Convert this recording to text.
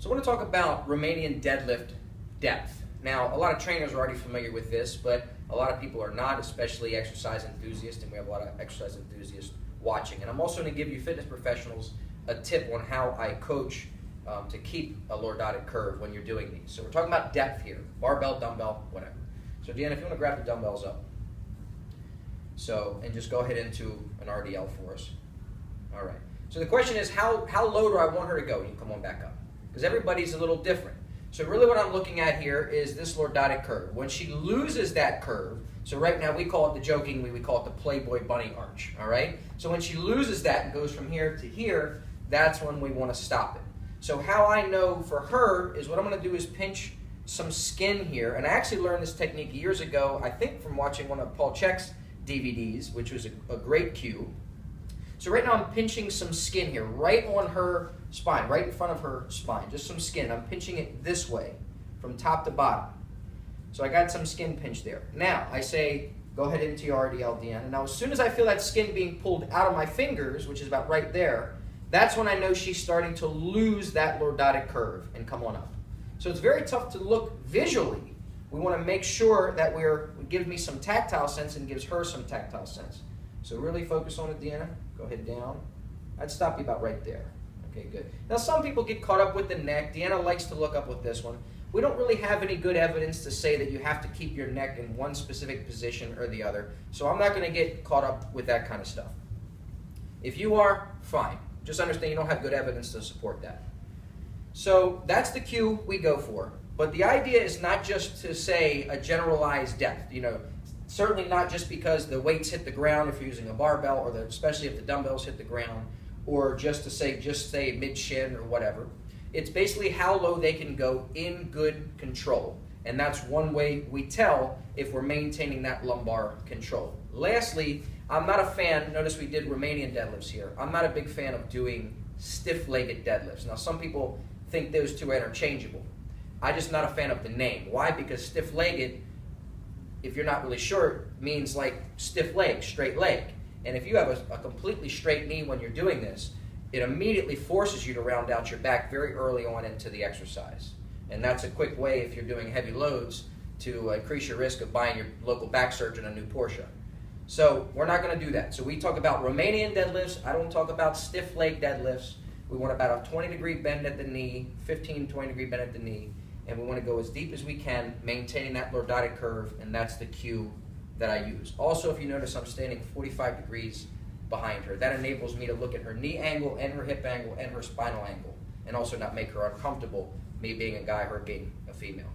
So I want to talk about Romanian deadlift depth. Now, a lot of trainers are already familiar with this, but a lot of people are not, especially exercise enthusiasts, and we have a lot of exercise enthusiasts watching. And I'm also going to give you fitness professionals a tip on how I coach to keep a lordotic curve when you're doing these. So we're talking about depth here, barbell, dumbbell, whatever. So Deanna, if you want to grab the dumbbells up. So, and just go ahead into an RDL for us. All right. So the question is, how low do I want her to go? You come on back up. Because everybody's a little different. So really what I'm looking at here is this lordotic curve. When she loses that curve, so right now we call it jokingly, we call it the Playboy bunny arch, all right? So when she loses that and goes from here to here, that's when we want to stop it. So how I know for her is what I'm going to do is pinch some skin here. And I actually learned this technique years ago, I think from watching one of Paul Chek's DVDs, which was a great cue. So right now I'm pinching some skin here, right on her spine, right in front of her spine, just some skin. I'm pinching it this way, from top to bottom. So I got some skin pinch there. Now I say, go ahead into your RDL, Deanna. Now as soon as I feel that skin being pulled out of my fingers, which is about right there, that's when I know she's starting to lose that lordotic curve and come on up. So it's very tough to look visually. We want to make sure that it gives me some tactile sense and gives her some tactile sense. So really focus on it, Deanna. Go ahead down. I'd stop you about right there. Okay, good. Now some people get caught up with the neck. Deanna likes to look up with this one. We don't really have any good evidence to say that you have to keep your neck in one specific position or the other. So I'm not going to get caught up with that kind of stuff. If you are, fine. Just understand you don't have good evidence to support that. So that's the cue we go for. But the idea is not just to say a generalized depth. You know, certainly not just because the weights hit the ground if you're using a barbell, or especially if the dumbbells hit the ground, or just to say mid-shin or whatever. It's basically how low they can go in good control. And that's one way we tell if we're maintaining that lumbar control. Lastly, I'm not a fan, notice we did Romanian deadlifts here. I'm not a big fan of doing stiff-legged deadlifts. Now some people think those two are interchangeable. I'm just not a fan of the name. Why? Because stiff-legged, if you're not really sure, means like stiff leg, straight leg. And if you have a completely straight knee when you're doing this, it immediately forces you to round out your back very early on into the exercise. And that's a quick way, if you're doing heavy loads, to increase your risk of buying your local back surgeon a new Porsche. So we're not going to do that. So we talk about Romanian deadlifts. I don't talk about stiff leg deadlifts. We want about a 20-degree bend at the knee, 15, 20-degree bend at the knee. And we want to go as deep as we can, maintaining that lordotic curve, and that's the cue that I use. Also, if you notice, I'm standing 45 degrees behind her. That enables me to look at her knee angle and her hip angle and her spinal angle, and also not make her uncomfortable, me being a guy, her being a female.